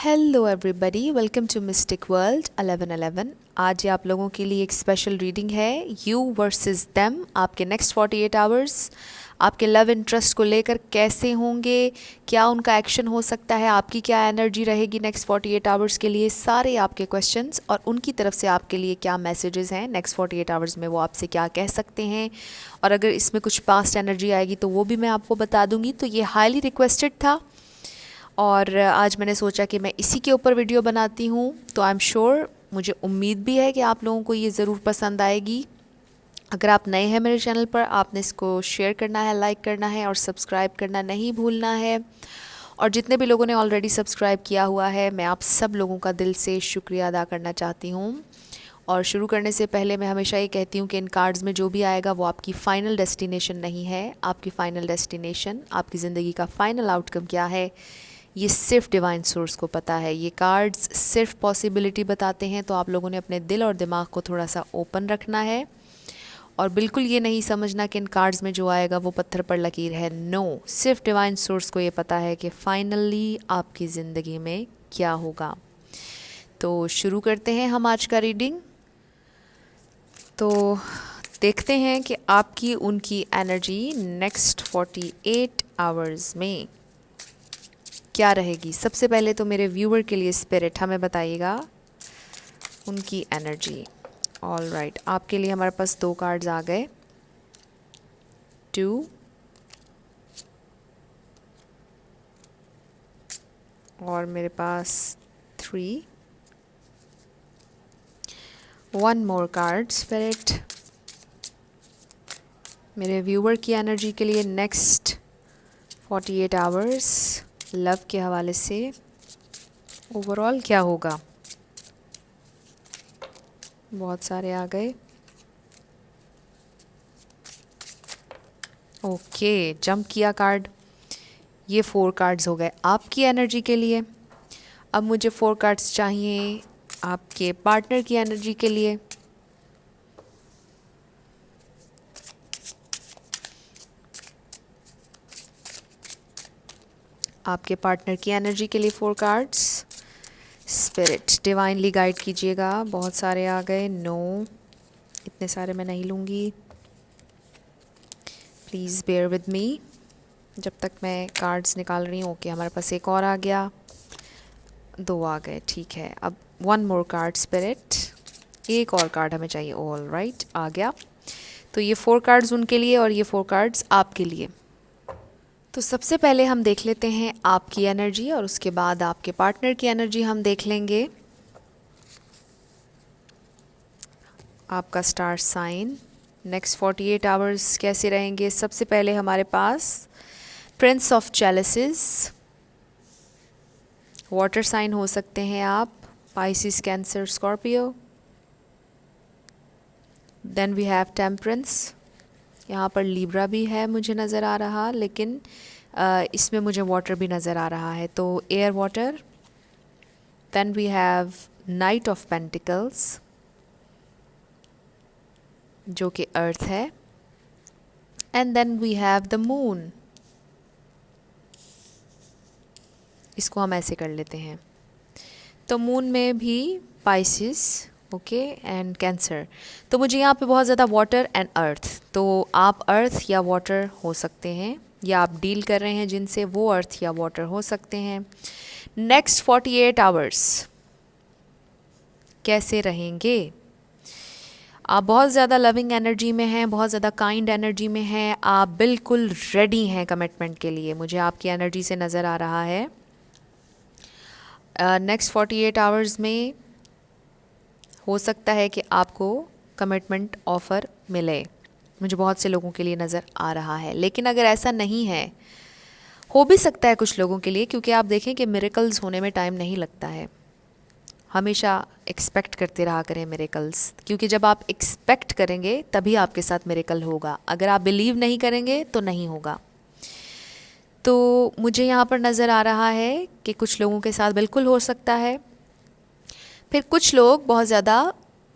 Hello everybody, welcome to mystic world 1111। आज आप लोगों के लिए एक स्पेशल रीडिंग है, यू वर्सेस देम। आपके नेक्स्ट 48 आवर्स आपके लव इंटरेस्ट को लेकर कैसे होंगे, क्या उनका एक्शन हो सकता है, आपकी क्या एनर्जी रहेगी नेक्स्ट 48 आवर्स के लिए, सारे आपके क्वेश्चंस और उनकी तरफ से आपके लिए क्या मैसेजेस हैं नेक्स्ट 48 आवर्स में, वो आपसे क्या कह सकते हैं। और अगर इसमें कुछ पास्ट एनर्जी आएगी तो वो भी मैं आपको बता दूंगी। तो ये हाईली रिक्वेस्टेड था और आज मैंने सोचा कि मैं इसी के ऊपर वीडियो बनाती हूँ। तो आई एम श्योर, मुझे उम्मीद भी है कि आप लोगों को ये ज़रूर पसंद आएगी। अगर आप नए हैं मेरे चैनल पर, आपने इसको शेयर करना है, लाइक करना है और सब्सक्राइब करना नहीं भूलना है। और जितने भी लोगों ने ऑलरेडी सब्सक्राइब किया हुआ है, मैं आप सब लोगों का दिल से शुक्रिया अदा करना चाहती हूँ। और शुरू करने से पहले मैं हमेशा ये कहती हूँ कि इन कार्ड्स में जो भी आएगा वो आपकी फ़ाइनल डेस्टिनेशन नहीं है। आपकी फ़ाइनल डेस्टिनेशन, आपकी ज़िंदगी का फ़ाइनल आउटकम क्या है, ये सिर्फ डिवाइन सोर्स को पता है। ये कार्ड्स सिर्फ पॉसिबिलिटी बताते हैं, तो आप लोगों ने अपने दिल और दिमाग को थोड़ा सा ओपन रखना है और बिल्कुल ये नहीं समझना कि इन कार्ड्स में जो आएगा वो पत्थर पर लकीर है। नो, सिर्फ डिवाइन सोर्स को ये पता है कि फाइनली आपकी ज़िंदगी में क्या होगा। तो शुरू करते हैं हम आज का रीडिंग। तो देखते हैं कि आपकी उनकी एनर्जी नेक्स्ट 48 आवर्स में क्या रहेगी। सबसे पहले तो मेरे व्यूअर के लिए स्पिरिट हमें बताइएगा उनकी एनर्जी। ऑल राइट, आपके लिए हमारे पास 2 कार्ड्स आ गए, 2 और मेरे पास 3। 1 मोर कार्ड स्पिरिट मेरे व्यूअर की एनर्जी के लिए नेक्स्ट 48 आवर्स लव के हवाले से ओवरऑल क्या होगा। बहुत सारे आ गए। ओके, जंप किया कार्ड। ये 4 कार्ड्स हो गए आपकी एनर्जी के लिए। अब मुझे 4 कार्ड्स चाहिए आपके पार्टनर की एनर्जी के लिए। आपके पार्टनर की एनर्जी के लिए 4 कार्ड्स। स्पिरिट डिवाइनली गाइड कीजिएगा। बहुत सारे आ गए। नो, इतने सारे मैं नहीं लूँगी, प्लीज़ बेयर विद मी जब तक मैं कार्ड्स निकाल रही हूँ। ओके, हमारे पास एक और आ गया, 2 आ गए, ठीक है। अब 1 मोर कार्ड स्पिरिट, एक और कार्ड हमें चाहिए। ऑल राइट, आ गया। तो ये 4 कार्ड्स उनके लिए और ये 4 कार्ड्स आपके लिए। तो सबसे पहले हम देख लेते हैं आपकी एनर्जी और उसके बाद आपके पार्टनर की एनर्जी हम देख लेंगे। आपका स्टार साइन नेक्स्ट 48 आवर्स कैसे रहेंगे। सबसे पहले हमारे पास prince of chalices, water sign हो सकते हैं आप, Pisces, cancer, Scorpio. Then we have temperance, यहाँ पर लिब्रा भी है मुझे नज़र आ रहा, लेकिन इसमें मुझे वाटर भी नज़र आ रहा है, तो air water. Then we have knight of pentacles जो कि अर्थ है। And then we have the moon, इसको हम ऐसे कर लेते हैं। तो मून में भी पाइसिस, ओके, एंड कैंसर। तो मुझे यहाँ पे बहुत ज़्यादा वाटर एंड अर्थ, तो आप अर्थ या वाटर हो सकते हैं, या आप डील कर रहे हैं जिनसे, वो अर्थ या वाटर हो सकते हैं। नेक्स्ट 48 आवर्स कैसे रहेंगे। आप बहुत ज़्यादा लविंग एनर्जी में हैं, बहुत ज़्यादा काइंड एनर्जी में हैं, आप बिल्कुल रेडी हैं कमिटमेंट के लिए, मुझे आपकी एनर्जी से नज़र आ रहा है। नेक्स्ट 48 आवर्स में हो सकता है कि आपको कमिटमेंट ऑफ़र मिले, मुझे बहुत से लोगों के लिए नज़र आ रहा है। लेकिन अगर ऐसा नहीं है, हो भी सकता है कुछ लोगों के लिए, क्योंकि आप देखें कि मिरेकल्स होने में टाइम नहीं लगता है। हमेशा एक्सपेक्ट करते रहा करें मिरेकल्स, क्योंकि जब आप एक्सपेक्ट करेंगे तभी आपके साथ मिरेकल होगा। अगर आप बिलीव नहीं करेंगे तो नहीं होगा। तो मुझे यहाँ पर नज़र आ रहा है कि कुछ लोगों के साथ बिल्कुल हो सकता है। फिर कुछ लोग बहुत ज़्यादा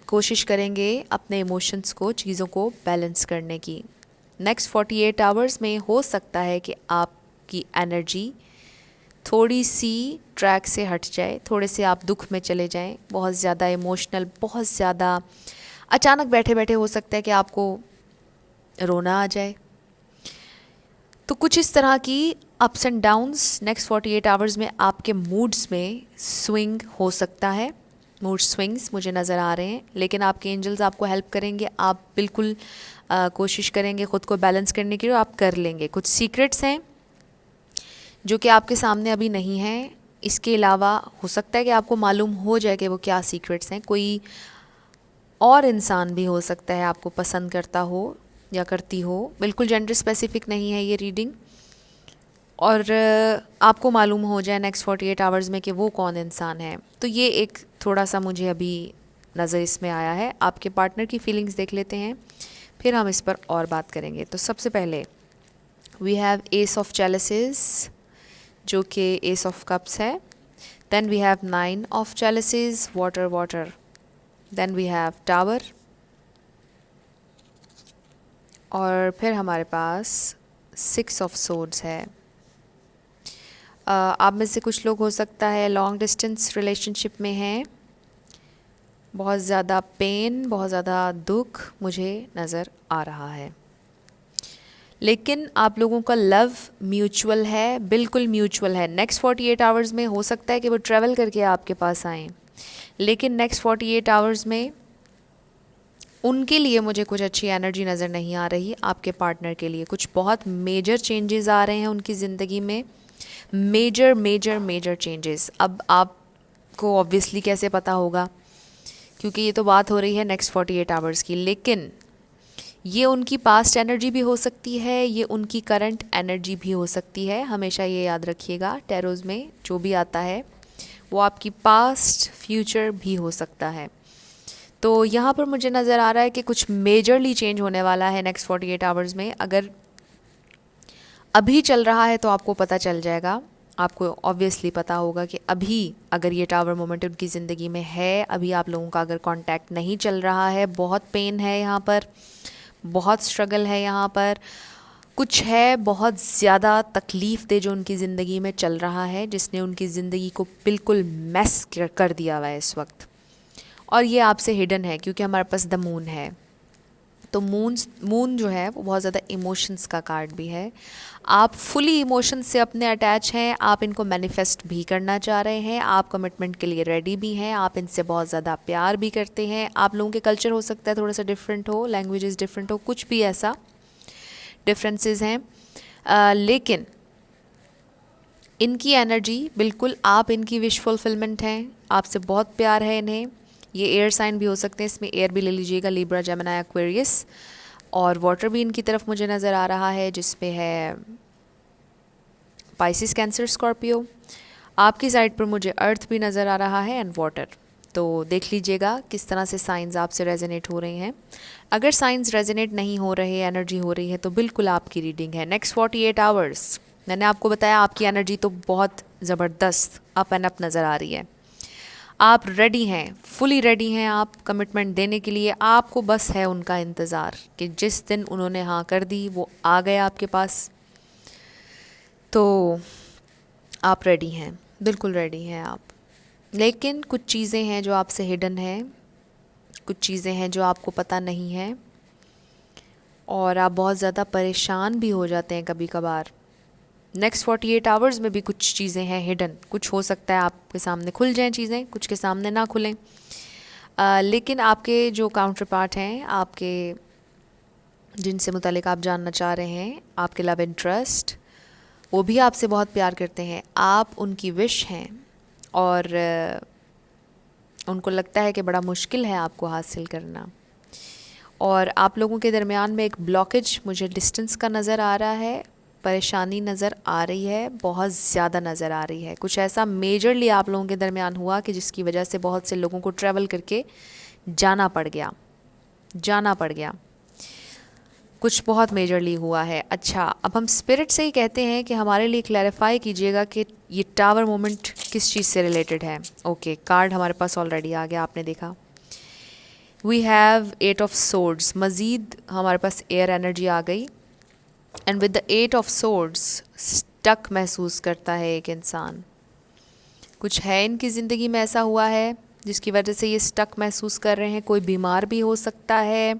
कोशिश करेंगे अपने इमोशंस को, चीज़ों को बैलेंस करने की। नेक्स्ट 48 आवर्स में हो सकता है कि आपकी एनर्जी थोड़ी सी ट्रैक से हट जाए, थोड़े से आप दुख में चले जाएं, बहुत ज़्यादा इमोशनल, बहुत ज़्यादा अचानक बैठे बैठे हो सकता है कि आपको रोना आ जाए। तो कुछ इस तरह की ups and downs next 48 hours में आपके मूड्स में स्विंग हो सकता है। मूड स्विंग्स मुझे नज़र आ रहे हैं, लेकिन आपके एंजल्स आपको हेल्प करेंगे। आप बिल्कुल कोशिश करेंगे ख़ुद को बैलेंस करने की, और आप कर लेंगे। कुछ सीक्रेट्स हैं जो कि आपके सामने अभी नहीं हैं। इसके अलावा हो सकता है कि आपको मालूम हो जाए कि वो क्या सीक्रेट्स हैं। कोई और इंसान भी हो सकता है आपको पसंद करता हो या करती हो, बिल्कुल जेंडर स्पेसिफिक नहीं है ये रीडिंग। और आपको मालूम हो जाए नेक्स्ट 48 आवर्स में कि वो कौन इंसान है। तो ये एक थोड़ा सा मुझे अभी नज़र इसमें आया है। आपके पार्टनर की फीलिंग्स देख लेते हैं, फिर हम इस पर और बात करेंगे। तो सबसे पहले we have ace of chalices, जो कि एस ऑफ कप्स है। Then we have 9 of chalices, water water. Then we have tower, और फिर हमारे पास 6 ऑफ सोर्ड्स है। आप में से कुछ लोग हो सकता है लॉन्ग डिस्टेंस रिलेशनशिप में हैं। बहुत ज़्यादा पेन, बहुत ज़्यादा दुख मुझे नज़र आ रहा है, लेकिन आप लोगों का लव म्यूचुअल है, बिल्कुल म्यूचुअल है। नेक्स्ट 48 आवर्स में हो सकता है कि वो ट्रैवल करके आपके पास आएँ, लेकिन नेक्स्ट 48 आवर्स में उनके लिए मुझे कुछ अच्छी एनर्जी नज़र नहीं आ रही। आपके पार्टनर के लिए कुछ बहुत मेजर चेंजेस आ रहे हैं उनकी ज़िंदगी में, मेजर मेजर मेजर चेंजेस। अब आपको ऑब्वियसली कैसे पता होगा, क्योंकि ये तो बात हो रही है नेक्स्ट 48 आवर्स की, लेकिन ये उनकी पास्ट एनर्जी भी हो सकती है, ये उनकी करंट एनर्जी भी हो सकती है। हमेशा ये याद रखिएगा, टैरोज़ में जो भी आता है वो आपकी पास्ट फ्यूचर भी हो सकता है। तो यहाँ पर मुझे नज़र आ रहा है कि कुछ मेजरली चेंज होने वाला है नेक्स्ट 48 आवर्स में। अगर अभी चल रहा है तो आपको पता चल जाएगा, आपको ऑब्वियसली पता होगा कि अभी अगर ये टावर मोमेंट उनकी ज़िंदगी में है, अभी आप लोगों का अगर कांटेक्ट नहीं चल रहा है, बहुत पेन है यहाँ पर, बहुत स्ट्रगल है यहाँ पर, कुछ है बहुत ज़्यादा तकलीफ़ दे जो उनकी ज़िंदगी में चल रहा है, जिसने उनकी ज़िंदगी को बिल्कुल मैस कर दिया हुआ है इस वक्त। और ये आपसे हिडन है क्योंकि हमारे पास द मून है। तो मून जो है वो बहुत ज़्यादा इमोशंस का कार्ड भी है। आप फुली इमोशंस से अपने अटैच हैं, आप इनको मैनिफेस्ट भी करना चाह रहे हैं, आप कमिटमेंट के लिए रेडी भी हैं, आप इनसे बहुत ज़्यादा प्यार भी करते हैं। आप लोगों के कल्चर हो सकता है थोड़ा सा डिफरेंट हो, लैंग्वेजेस डिफरेंट हो, कुछ भी ऐसा डिफरेंसेस हैं, लेकिन इनकी एनर्जी बिल्कुल आप इनकी विश फुलफिलमेंट हैं, आपसे बहुत प्यार है इन्हें। ये एयर साइन भी हो सकते हैं, इसमें एयर भी ले लीजिएगा, लिब्रा, जेमिनी, एक्वेरियस। और वाटर भी इनकी तरफ मुझे नज़र आ रहा है, जिसमें है पाइसिस, कैंसर, स्कॉर्पियो। आपकी साइड पर मुझे अर्थ भी नज़र आ रहा है एंड वाटर। तो देख लीजिएगा किस तरह से साइंस आपसे रेजोनेट हो रहे हैं। अगर साइंस रेजोनेट नहीं हो रहे, एनर्जी हो रही है, तो बिल्कुल आपकी रीडिंग है नेक्स्ट 48 आवर्स। मैंने आपको बताया आपकी एनर्जी तो बहुत ज़बरदस्त अप एंड अप नज़र आ रही है। आप रेडी हैं, फुली रेडी हैं आप कमिटमेंट देने के लिए। आपको बस है उनका इंतज़ार कि जिस दिन उन्होंने हाँ कर दी वो आ गए आपके पास। तो आप रेडी हैं, बिल्कुल रेडी हैं आप। लेकिन कुछ चीज़ें हैं जो आपसे हिडन हैं, कुछ चीज़ें हैं जो आपको पता नहीं है, और आप बहुत ज़्यादा परेशान भी हो जाते हैं कभी कभार। नेक्स्ट 48 आवर्स में भी कुछ चीज़ें हैं हिडन, कुछ हो सकता है आपके सामने खुल जाएं चीज़ें, कुछ के सामने ना खुलें। लेकिन आपके जो काउंटर पार्ट हैं, आपके जिनसे मुतालिक आप जानना चाह रहे हैं, आपके लव इंटरेस्ट, वो भी आपसे बहुत प्यार करते हैं। आप उनकी विश हैं और उनको लगता है कि बड़ा मुश्किल है आपको हासिल करना। और आप लोगों के दरमियान में एक ब्लॉकेज मुझे डिस्टेंस का नज़र आ रहा है, परेशानी नज़र आ रही है, बहुत ज़्यादा नज़र आ रही है। कुछ ऐसा मेजरली आप लोगों के दरमियान हुआ कि जिसकी वजह से बहुत से लोगों को ट्रैवल करके जाना पड़ गया, कुछ बहुत मेजरली हुआ है। अच्छा, अब हम स्पिरिट से ही कहते हैं कि हमारे लिए क्लैरिफाई कीजिएगा कि ये टावर मोमेंट किस चीज़ से रिलेटेड है। ओके, कार्ड हमारे पास ऑलरेडी आ गया, आपने देखा। वी हैव 8 ऑफ सोर्ड्स, मज़ीद हमारे पास एयर एनर्जी आ गई। And with the 8 of swords, stuck महसूस करता है एक इंसान, कुछ है इनकी ज़िंदगी में ऐसा हुआ है जिसकी वजह से ये स्टक महसूस कर रहे हैं। कोई बीमार भी हो सकता है,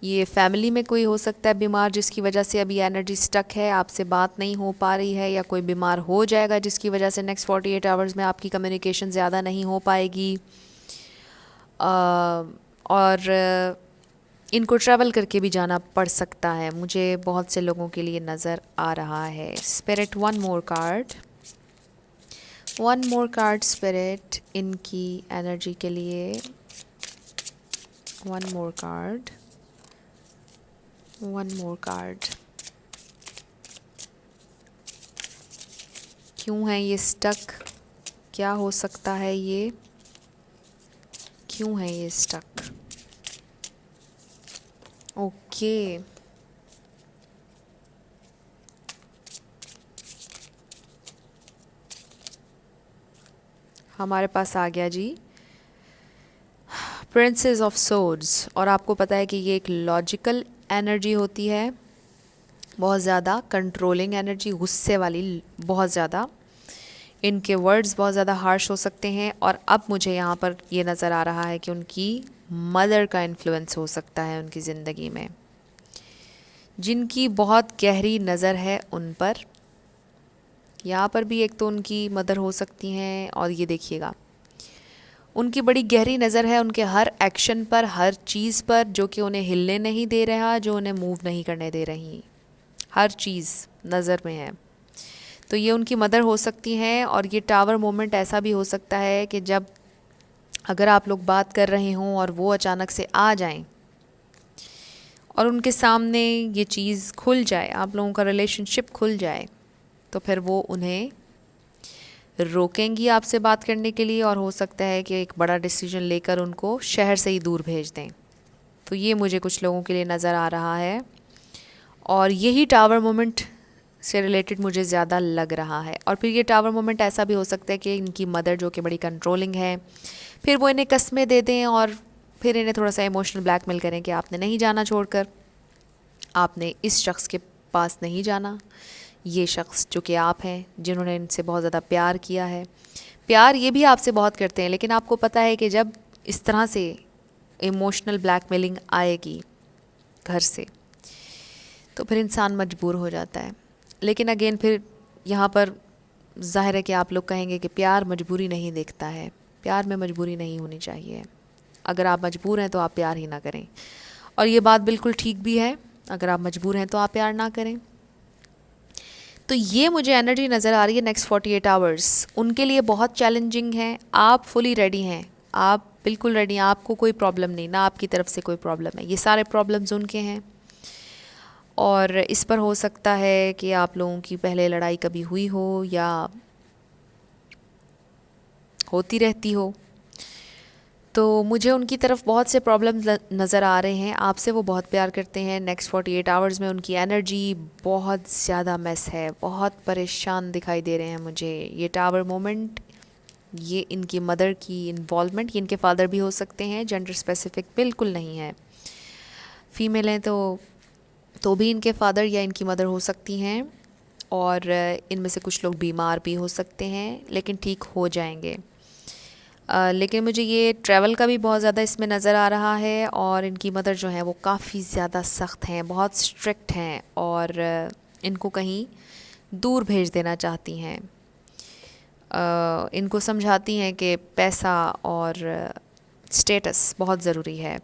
ये फैमिली में कोई हो सकता है बीमार जिसकी वजह से अभी एनर्जी स्टक है, आपसे बात नहीं हो पा रही है, या कोई बीमार हो जाएगा जिसकी वजह से नेक्स्ट 48 आवर्स में आपकी कम्युनिकेशन ज़्यादा नहीं हो पाएगी। और इनको ट्रैवल करके भी जाना पड़ सकता है, मुझे बहुत से लोगों के लिए नज़र आ रहा है। Spirit one more card spirit इनकी एनर्जी के लिए। One more card. क्यों है ये स्टक? क्या हो सकता है ये? क्यों है ये स्टक? ओके, हमारे पास आ गया जी प्रिंसेस ऑफ सोर्ड्स। और आपको पता है कि ये एक लॉजिकल एनर्जी होती है, बहुत ज़्यादा कंट्रोलिंग एनर्जी, गुस्से वाली बहुत ज़्यादा। इनके वर्ड्स बहुत ज़्यादा हार्श हो सकते हैं। और अब मुझे यहाँ पर ये नज़र आ रहा है कि उनकी मदर का इन्फ्लुएंस हो सकता है उनकी ज़िंदगी में, जिनकी बहुत गहरी नज़र है उन पर। यहाँ पर भी एक तो उनकी मदर हो सकती हैं, और ये देखिएगा उनकी बड़ी गहरी नज़र है उनके हर एक्शन पर, हर चीज़ पर, जो कि उन्हें हिलने नहीं दे रहा, जो उन्हें मूव नहीं करने दे रही, हर चीज़ नज़र में है। तो ये उनकी मदर हो सकती हैं। और ये टावर मोमेंट ऐसा भी हो सकता है कि जब अगर आप लोग बात कर रहे हों और वो अचानक से आ जाएं और उनके सामने ये चीज़ खुल जाए, आप लोगों का रिलेशनशिप खुल जाए, तो फिर वो उन्हें रोकेंगी आपसे बात करने के लिए, और हो सकता है कि एक बड़ा डिसीजन लेकर उनको शहर से ही दूर भेज दें। तो ये मुझे कुछ लोगों के लिए नज़र आ रहा है, और यही टावर मोमेंट से रिलेटेड मुझे ज़्यादा लग रहा है। और फिर ये टावर मोमेंट ऐसा भी हो सकता है कि इनकी मदर, जो कि बड़ी कंट्रोलिंग है, फिर वो इन्हें कस्में दे दें और फिर इन्हें थोड़ा सा इमोशनल ब्लैकमेल करें कि आपने नहीं जाना छोड़कर, आपने इस शख्स के पास नहीं जाना। ये शख्स जो कि आप हैं, जिन्होंने इनसे बहुत ज़्यादा प्यार किया है, प्यार ये भी आपसे बहुत करते हैं, लेकिन आपको पता है कि जब इस तरह से इमोशनल ब्लैकमेलिंग आएगी घर से, तो फिर इंसान मजबूर हो जाता है। लेकिन अगेन फिर यहाँ पर जाहिर है कि आप लोग कहेंगे कि प्यार मजबूरी नहीं देखता है। प्यार में मजबूरी नहीं होनी चाहिए। अगर आप मजबूर हैं तो आप प्यार ही ना करें, और ये बात बिल्कुल ठीक भी है। अगर आप मजबूर हैं तो आप प्यार ना करें। तो ये मुझे एनर्जी नज़र आ रही है नेक्स्ट 48 आवर्स उनके लिए बहुत चैलेंजिंग है। आप फुली रेडी हैं, आप बिल्कुल रेडी हैं, आपको कोई प्रॉब्लम नहीं, ना आपकी तरफ से कोई प्रॉब्लम है। ये सारे प्रॉब्लम्स उनके हैं, और इस पर हो सकता है कि आप लोगों की पहले लड़ाई कभी हुई हो या होती रहती हो। तो मुझे उनकी तरफ बहुत से प्रॉब्लम्स नज़र आ रहे हैं। आपसे वो बहुत प्यार करते हैं। नेक्स्ट 48 आवर्स में उनकी एनर्जी बहुत ज़्यादा मेस है, बहुत परेशान दिखाई दे रहे हैं मुझे। ये टावर मोमेंट, ये इनकी मदर की इन्वॉल्वमेंट, ये इनके फादर भी हो सकते हैं, जेंडर स्पेसिफिक बिल्कुल नहीं है। फीमेल हैं तो भी इनके फादर या इनकी मदर हो सकती हैं, और इनमें से कुछ लोग बीमार भी हो सकते हैं, लेकिन ठीक हो जाएंगे। लेकिन मुझे ये ट्रैवल का भी बहुत ज़्यादा इसमें नज़र आ रहा है। और इनकी मदर जो है वो काफ़ी ज़्यादा सख्त हैं, बहुत स्ट्रिक्ट हैं, और इनको कहीं दूर भेज देना चाहती हैं। इनको समझाती हैं कि पैसा और स्टेटस बहुत ज़रूरी है।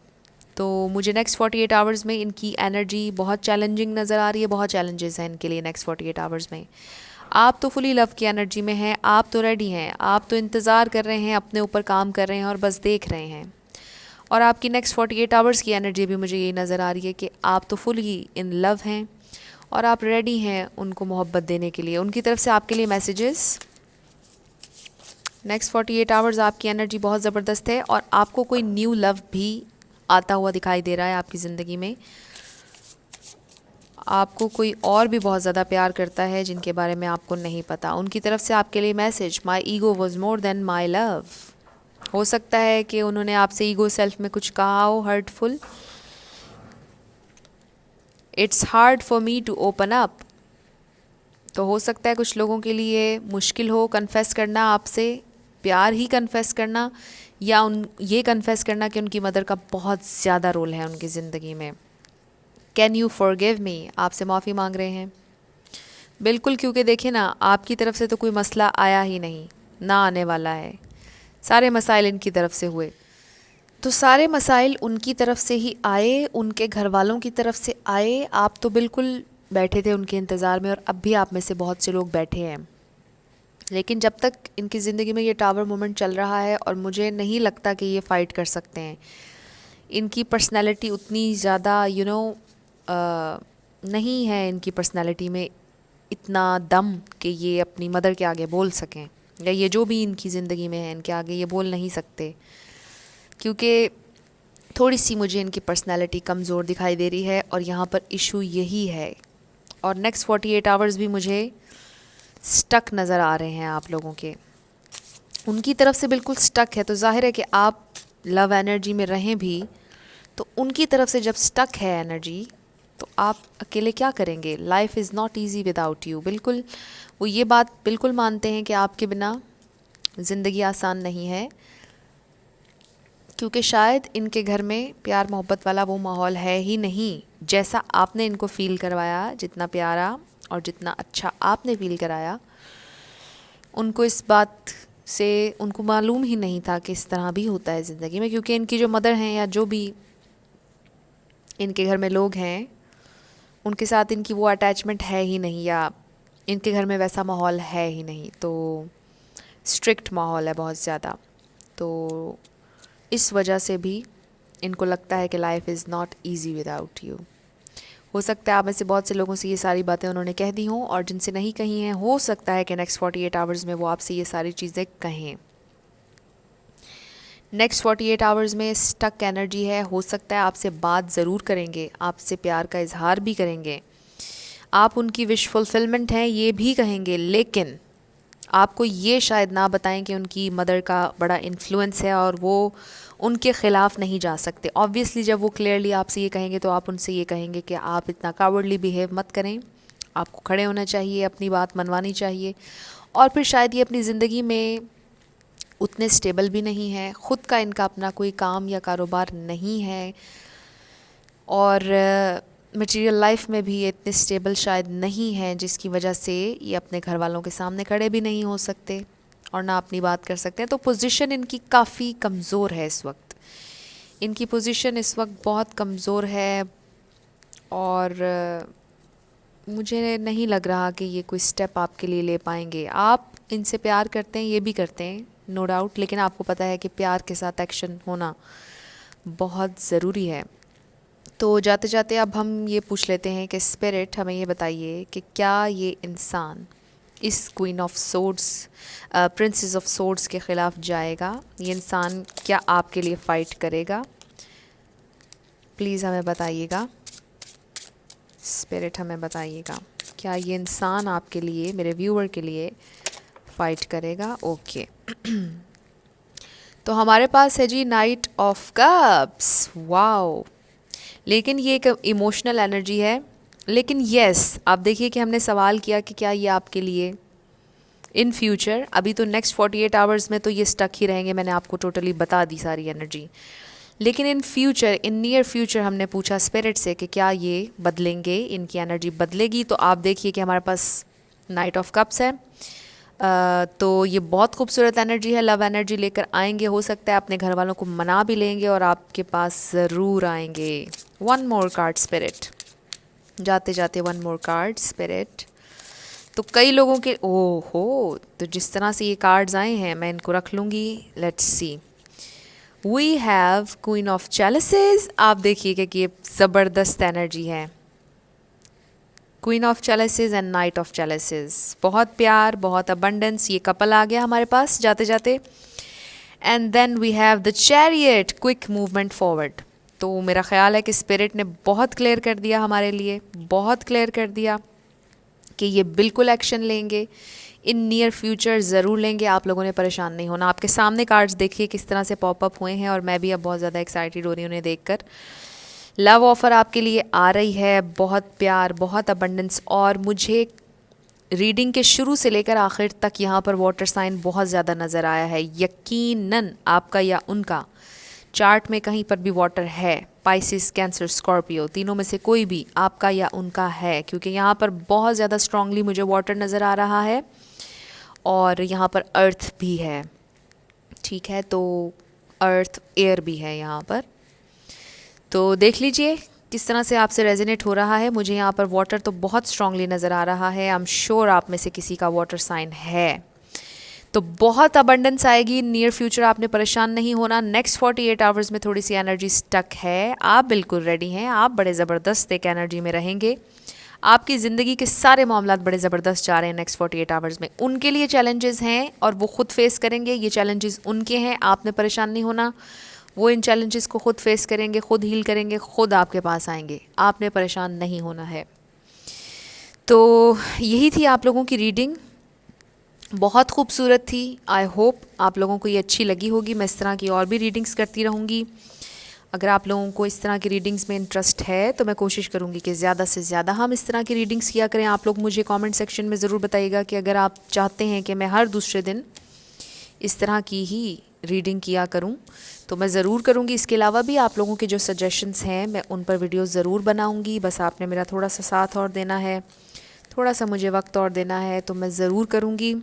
तो मुझे नेक्स्ट 48 आवर्स में इनकी एनर्जी बहुत चैलेंजिंग नज़र आ रही है। बहुत चैलेंजेस हैं इनके लिए नेक्स्ट 48 आवर्स में। आप तो फुली लव की एनर्जी में हैं, आप तो रेडी हैं, आप तो इंतज़ार कर रहे हैं, अपने ऊपर काम कर रहे हैं और बस देख रहे हैं। और आपकी नेक्स्ट 48 आवर्स की एनर्जी भी मुझे यही नज़र आ रही है कि आप तो फुली इन लव हैं और आप रेडी हैं उनको मोहब्बत देने के लिए। उनकी तरफ से आपके लिए मैसेजेस। नेक्स्ट 48 आवर्स आपकी एनर्जी बहुत ज़बरदस्त है, और आपको कोई न्यू लव भी आता हुआ दिखाई दे रहा है आपकी ज़िंदगी में। आपको कोई और भी बहुत ज़्यादा प्यार करता है जिनके बारे में आपको नहीं पता। उनकी तरफ से आपके लिए message, my ego was more than my love. हो सकता है कि उन्होंने आपसे ईगो सेल्फ में कुछ कहा हो hurtful. It's hard for me to open up. तो हो सकता है कुछ लोगों के लिए मुश्किल हो कन्फेस करना आपसे, प्यार ही कन्फेस करना, या उन ये कन्फेस करना कि उनकी मदर का बहुत ज़्यादा रोल है उनकी ज़िंदगी में। कैन यू फॉरगिव मी, आपसे माफ़ी मांग रहे हैं। बिल्कुल, क्योंकि देखिए ना, आपकी तरफ से तो कोई मसला आया ही नहीं, ना आने वाला है। सारे मसाइल इनकी तरफ से हुए, तो सारे मसाइल उनकी तरफ से ही आए, उनके घर वालों की तरफ से आए। आप तो बिल्कुल बैठे थे उनके इंतज़ार में, और अब भी आप में से बहुत से लोग बैठे हैं। लेकिन जब तक इनकी ज़िंदगी में ये टावर मोमेंट चल रहा है, और मुझे नहीं लगता कि ये फ़ाइट कर सकते हैं। इनकी पर्सनैलिटी उतनी ज़्यादा नहीं है, इनकी पर्सनैलिटी में इतना दम कि ये अपनी मदर के आगे बोल सकें, या ये जो भी इनकी ज़िंदगी में है इनके आगे ये बोल नहीं सकते, क्योंकि थोड़ी सी मुझे इनकी पर्सनैलिटी कमज़ोर दिखाई दे रही है, और यहाँ पर इशू यही है। और नेक्स्ट 48 आवर्स भी मुझे स्टक नज़र आ रहे हैं आप लोगों के, उनकी तरफ से बिल्कुल स्टक है। तो जाहिर है कि आप लव एनर्जी में रहें भी, तो उनकी तरफ से जब स्टक है एनर्जी, तो आप अकेले क्या करेंगे। Life is not easy without you. बिल्कुल वो ये बात बिल्कुल मानते हैं कि आपके बिना ज़िंदगी आसान नहीं है, क्योंकि शायद इनके घर में प्यार मोहब्बत वाला वो माहौल है ही नहीं, जैसा आपने इनको फ़ील करवाया, जितना प्यारा और जितना अच्छा आपने फ़ील कराया। उनको इस बात से उनको मालूम ही नहीं था कि इस तरह भी होता है ज़िंदगी में, क्योंकि इनकी जो मदर हैं या जो भी इनके घर में लोग हैं, उनके साथ इनकी वो अटैचमेंट है ही नहीं, या इनके घर में वैसा माहौल है ही नहीं। तो स्ट्रिक्ट माहौल है बहुत ज़्यादा, तो इस वजह से भी इनको लगता है कि life is not easy without you. हो सकता है आप में से बहुत से लोगों से ये सारी बातें उन्होंने कह दी हों, और जिनसे नहीं कही हैं हो सकता है कि नेक्स्ट 48 आवर्स में वो आपसे ये सारी चीज़ें कहें। नेक्स्ट 48 आवर्स में स्टक एनर्जी है, हो सकता है आपसे बात ज़रूर करेंगे, आपसे प्यार का इजहार भी करेंगे, आप उनकी विश फुलफिलमेंट हैं ये भी कहेंगे, लेकिन आपको ये शायद ना बताएं कि उनकी मदर का बड़ा इन्फ्लुएंस है और वो उनके ख़िलाफ़ नहीं जा सकते। ऑब्वियसली जब वो क्लियरली आपसे ये कहेंगे, तो आप उनसे ये कहेंगे कि आप इतना कावर्डली बिहेव मत करें, आपको खड़े होना चाहिए, अपनी बात मनवानी चाहिए। और फिर शायद ये अपनी ज़िंदगी में उतने स्टेबल भी नहीं है, ख़ुद का इनका अपना कोई काम या कारोबार नहीं है, और मटेरियल लाइफ में भी ये इतने स्टेबल शायद नहीं है, जिसकी वजह से ये अपने घर वालों के सामने खड़े भी नहीं हो सकते और ना अपनी बात कर सकते हैं। तो पोजीशन इनकी काफ़ी कमज़ोर है इस वक्त, इनकी पोजीशन इस वक्त बहुत कमज़ोर है, और मुझे नहीं लग रहा कि ये कोई स्टेप आपके लिए ले पाएंगे। आप इनसे प्यार करते हैं, ये भी करते हैं नो डाउट, लेकिन आपको पता है कि प्यार के साथ एक्शन होना बहुत ज़रूरी है। तो जाते जाते अब हम ये पूछ लेते हैं कि स्पिरिट हमें ये बताइए कि क्या ये इंसान इस queen of swords, princess of swords के ख़िलाफ़ जाएगा, ये इंसान क्या आपके लिए फ़ाइट करेगा। प्लीज़ हमें बताइएगा, स्पिरिट हमें बताइएगा, क्या ये इंसान आपके लिए, मेरे व्यूअर के लिए फ़ाइट करेगा। ओके तो हमारे पास है जी नाइट ऑफ कप्स। वाओ, लेकिन ये एक इमोशनल एनर्जी है। लेकिन यस, आप देखिए कि हमने सवाल किया कि क्या ये आपके लिए इन फ्यूचर, अभी तो नेक्स्ट 48 आवर्स में तो ये स्टक ही रहेंगे, मैंने आपको टोटली बता दी सारी एनर्जी, लेकिन in future, in near future हमने पूछा स्पिरिट से कि क्या ये बदलेंगे, इनकी एनर्जी बदलेगी। तो आप देखिए कि हमारे पास नाइट ऑफ कप्स है, तो ये बहुत खूबसूरत एनर्जी है, लव एनर्जी लेकर आएंगे। हो सकता है अपने घर वालों को मना भी लेंगे और आपके पास ज़रूर आएंगे। वन मोर कार्ड स्पिरिट, जाते जाते वन मोर कार्ड स्पिरिट। तो कई लोगों के ओहो, तो जिस तरह से ये कार्ड्स आए हैं मैं इनको रख लूँगी। Let's see, we have queen of chalices. आप देखिएगा कि ये ज़बरदस्त एनर्जी है, queen of chalices and knight of chalices. बहुत प्यार, बहुत अबंडेंस, ये कपल आ गया हमारे पास जाते जाते। And then we have the chariot, quick movement forward. तो मेरा ख्याल है कि स्पिरिट ने बहुत क्लियर कर दिया हमारे लिए, बहुत क्लियर कर दिया कि ये बिल्कुल एक्शन लेंगे, इन नियर फ्यूचर ज़रूर लेंगे। आप लोगों ने परेशान नहीं होना। आपके सामने कार्ड्स देखिए किस तरह से पॉपअप हुए हैं, और मैं भी अब बहुत ज़्यादा एक्साइटेड हो रही हूँ उन्हें देखकर। लव ऑफ़र आपके लिए आ रही है, बहुत प्यार, बहुत अबंडेंस, और मुझे रीडिंग के शुरू से लेकर आखिर तक यहाँ पर वाटर साइन बहुत ज़्यादा नज़र आया है। यकीनन आपका या उनका चार्ट में कहीं पर भी वाटर है, पाइसिस, कैंसर, स्कॉर्पियो, तीनों में से कोई भी आपका या उनका है, क्योंकि यहाँ पर बहुत ज़्यादा स्ट्रांगली मुझे वाटर नज़र आ रहा है और यहाँ पर अर्थ भी है। ठीक है, तो अर्थ, एयर भी है यहाँ पर। तो देख लीजिए किस तरह से आपसे रेजोनेट हो रहा है। मुझे यहाँ पर वाटर तो बहुत स्ट्रांगली नज़र आ रहा है। आई एम श्योर आप में से किसी का वाटर साइन है, तो बहुत अबंडेंस आएगी नियर फ्यूचर। आपने परेशान नहीं होना। नेक्स्ट 48 आवर्स में थोड़ी सी एनर्जी स्टक है, आप बिल्कुल रेडी हैं। आप बड़े ज़बरदस्त एक एनर्जी में रहेंगे। आपकी ज़िंदगी के सारे मामलात बड़े ज़बरदस्त जा रहे हैं नेक्स्ट 48 आवर्स में। उनके लिए चैलेंजेस हैं और वो खुद फेस करेंगे। ये चैलेंजेस उनके हैं, आपने परेशान नहीं होना। वो इन चैलेंजेस को खुद फेस करेंगे, खुद हील करेंगे, खुद आपके पास आएंगे। आपने परेशान नहीं होना है। तो यही थी आप लोगों की रीडिंग, बहुत खूबसूरत थी। आई होप आप लोगों को ये अच्छी लगी होगी। मैं इस तरह की और भी रीडिंग्स करती रहूँगी। अगर आप लोगों को इस तरह की रीडिंग्स में इंटरेस्ट है तो मैं कोशिश करूँगी कि ज़्यादा से ज़्यादा हम इस तरह की रीडिंग्स किया करें। आप लोग मुझे कमेंट सेक्शन में ज़रूर बताइएगा कि अगर आप चाहते हैं कि मैं हर दूसरे दिन इस तरह की ही रीडिंग किया करूं, तो मैं ज़रूर करूंगी। इसके अलावा भी आप लोगों के जो सजेशंस हैं मैं उन पर वीडियो ज़रूर बनाऊंगी। बस आपने मेरा थोड़ा सा साथ और देना है, थोड़ा सा मुझे वक्त और देना है, तो मैं ज़रूर करूंगी।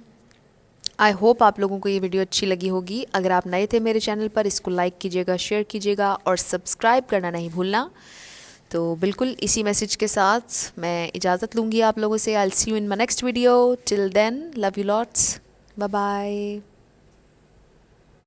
आई होप आप लोगों को ये वीडियो अच्छी लगी होगी। अगर आप नए थे मेरे चैनल पर, इसको लाइक कीजिएगा, शेयर कीजिएगा और सब्सक्राइब करना नहीं भूलना। तो बिल्कुल इसी मैसेज के साथ मैं इजाज़त लूँगी आप लोगों से। I will see you in my next video. Till then, love you lots, bye bye.